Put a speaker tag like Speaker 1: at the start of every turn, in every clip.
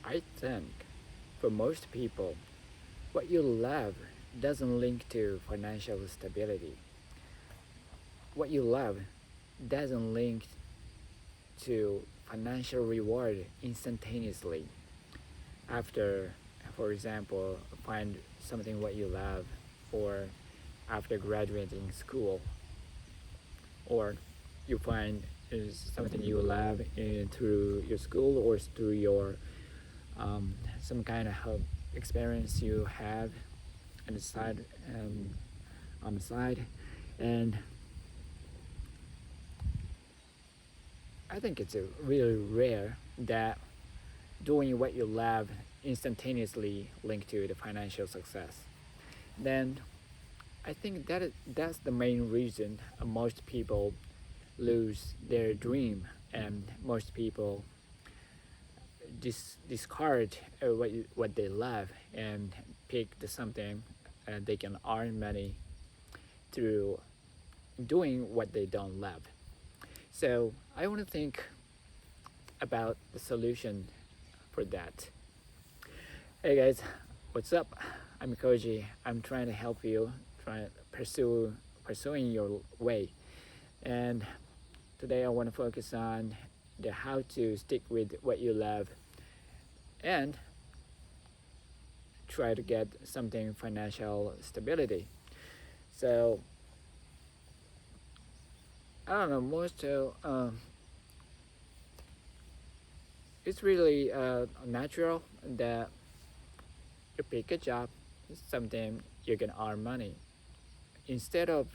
Speaker 1: I think for most people, what you love doesn't link to financial stability. What you love doesn't link to financial reward instantaneously after, for example, find something what you love, or after graduating school, or you find something you love through your school or through your some kind of experience you have on the side, on the side, and I think it's really rare that doing what you love instantaneously linked to the financial success. Then I think that's the main reason most people lose their dream, and most people discard what they love and pick something they can earn money through doing what they don't love. So I want to think about the solution for that. Hey guys, what's up? I'm Koji. I'm trying to help you try to pursuing your way. And today I want to focus on the how to stick with what you love and try to get something financial stability. So I don't know, it's really natural that you pick a job, something you can earn money instead of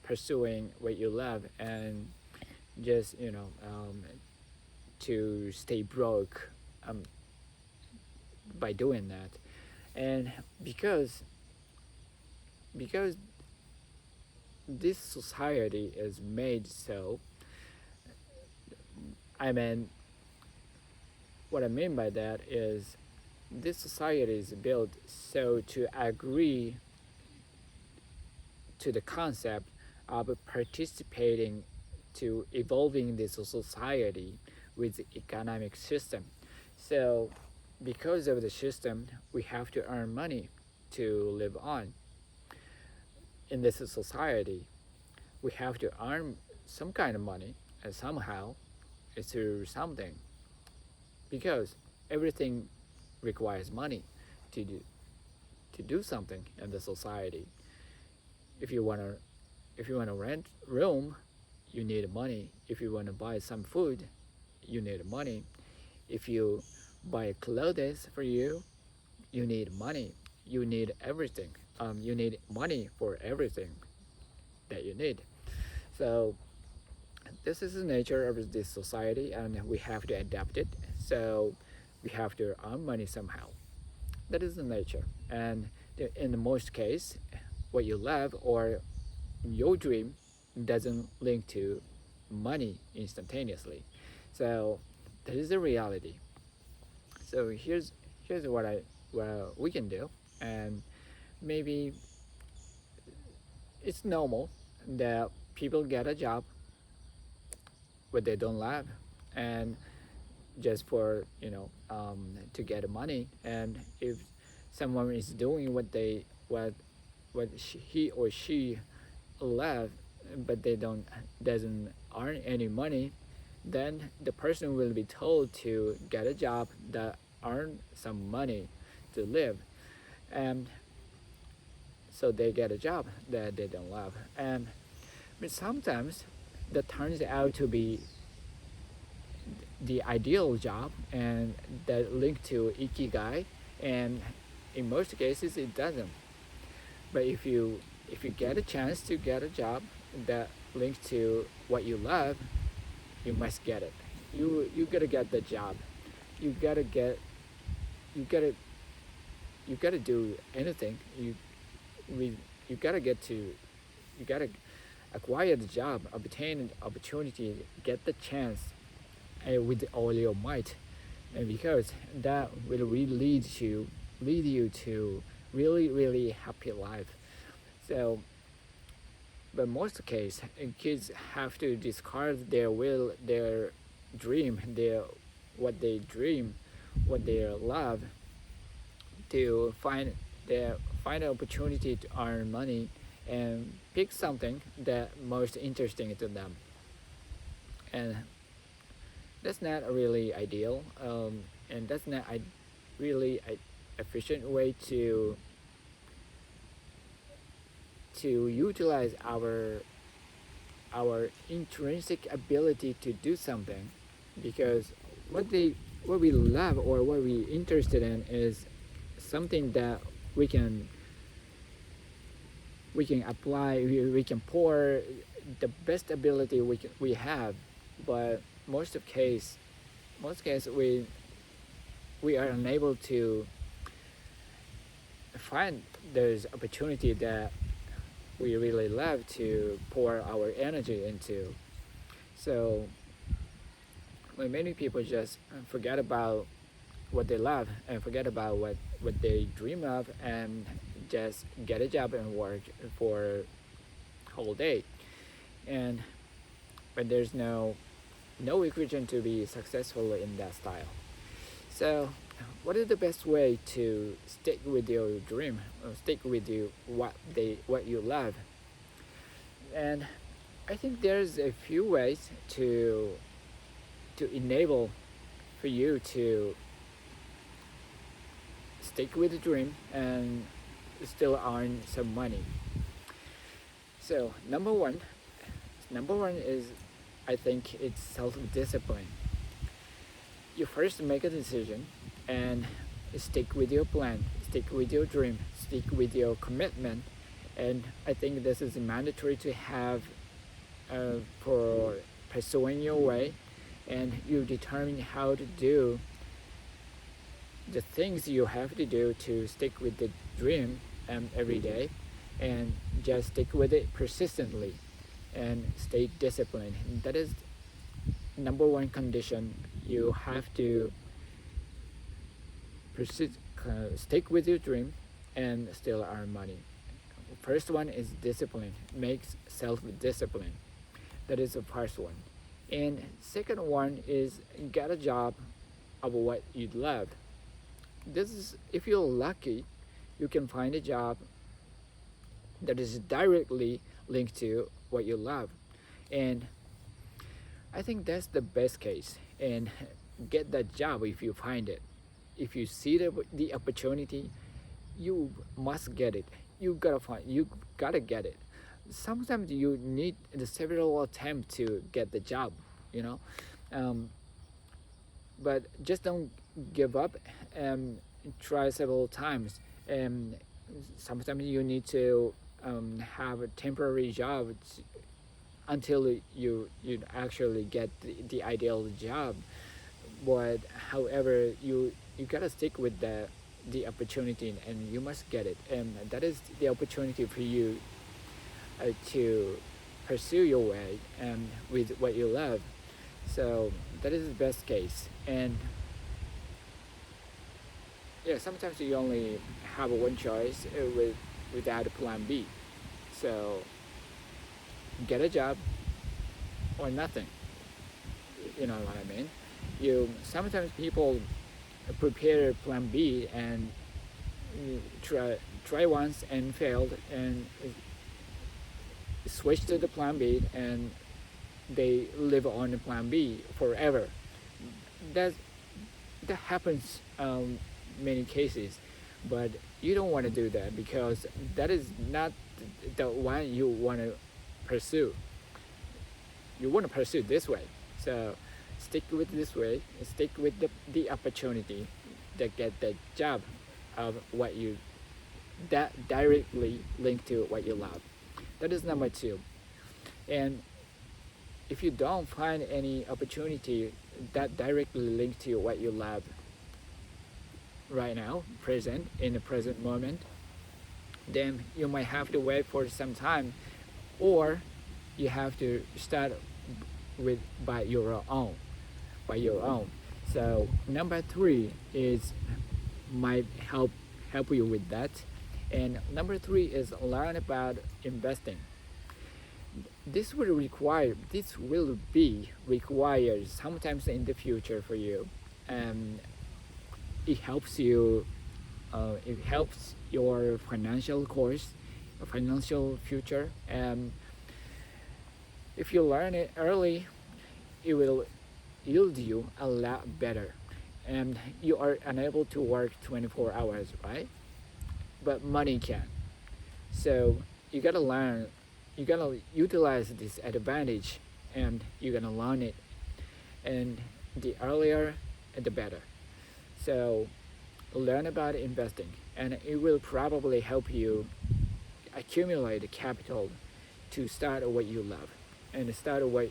Speaker 1: pursuing what you love and just to stay broke um, by doing that. And because this society is made so, I mean, what I mean by that is this society is built so to agree to the concept of participating to evolving this society with the economic system. So because of the system, we have to earn money to live on. In this society, we have to earn some kind of money, and somehow through something, because everything requires money to do something in the society. If you wanna rent room, you need money. If you wanna buy some food, you need money. If you buy clothes for you, you need money. You need everything. You need money for everything that you need. So this is the nature of this society, and we have to adapt it. So we have to earn money somehow. That is the nature. And in the most case, what you love or your dream doesn't link to money instantaneously. So that is the reality. So here's what we can do, and maybe it's normal that people get a job what they don't love, and just for to get money. And if someone is doing he or she love, but they don't doesn't earn any money, then the person will be told to get a job that earn some money to live. And so they get a job that they don't love. And but sometimes that turns out to be the ideal job and that link to ikigai, and in most cases it doesn't. But if you get a chance to get a job that links to what you love, you must get it. You gotta get the job. You gotta get you gotta you gotta do anything. You gotta get to you gotta acquire the job, obtain an opportunity, get the chance with all your might, and because that will really lead you to really happy life. So, but most case, kids have to discard their will, their dream, their what they dream what they love, to find an opportunity to earn money and pick something that most interesting to them. And that's not really ideal, and that's not really a efficient way to utilize our intrinsic ability to do something, because what we love or what we interested in is something that we can we can apply, we can pour the best ability we have. But most case we are unable to find those opportunity that we really love to pour our energy into. So when many people just forget about what they love and forget about what they dream of, and just get a job and work for whole day, and but there's no equation to be successful in that style. So what is the best way to stick with your dream, or stick with what you love? And I think there's a few ways to enable for you to stick with the dream and still earn some money. So number one is, I think it's self-discipline. You first make a decision and stick with your plan, stick with your dream, stick with your commitment. And I think this is mandatory to have for pursuing your way, and you determine how to do the things you have to do to stick with the dream every day, and just stick with it persistently and stay disciplined. That is number one condition. You have to persist, stick with your dream and still earn money. First one is discipline, makes self-discipline. That is the first one. And second one is get a job of what you love. This is, if you're lucky, you can find a job that is directly linked to what you love. And I think that's the best case. And get that job if you find it. If you see the opportunity, you must get it. You gotta get it. Sometimes you need the several attempts to get the job, you know. Um, but just don't give up and try several times. And sometimes you need to have a temporary job until you actually get the ideal job. But however, you gotta stick with the opportunity, and you must get it, and that is the opportunity for you to pursue your way and with what you love. So that is the best case. And yeah, sometimes you only have one choice without a plan B. So get a job or nothing. You know what I mean? You sometimes people prepare plan B and try once and failed, and switch to the plan B, and they live on the plan B forever. That that happens many cases, but you don't want to do that, because that is not the one you want to pursue. You want to pursue this way. So stick with this way, stick with the opportunity that get the job of what you that directly linked to what you love. That is number two. And if you don't find any opportunity that directly linked to what you love right now, present, in the present moment, then you might have to wait for some time, or you have to start with by your own. So number three is might help you with that. And number three is learn about investing. This will be required sometimes in the future for you. it helps you. It helps your financial course, your financial future, and if you learn it early, it will yield you a lot better. And you are unable to work 24 hours, right? But money can. So you gotta learn, you gotta utilize this advantage, and you're gonna learn it. And the earlier, the better. So learn about investing, and it will probably help you accumulate capital to start what you love and start what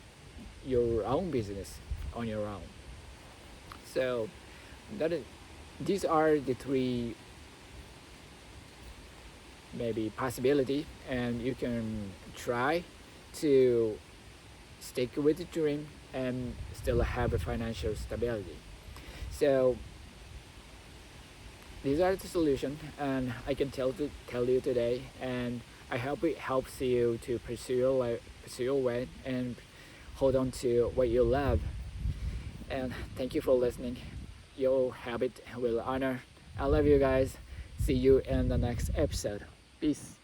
Speaker 1: your own business on your own. So that is, these are the three maybe possibility, and you can try to stick with the dream and still have a financial stability. So these are the solutions, and I can tell you today, and I hope it helps you to pursue your way and hold on to what you love. And thank you for listening. Your habit will honor. I love you guys. See you in the next episode. Peace.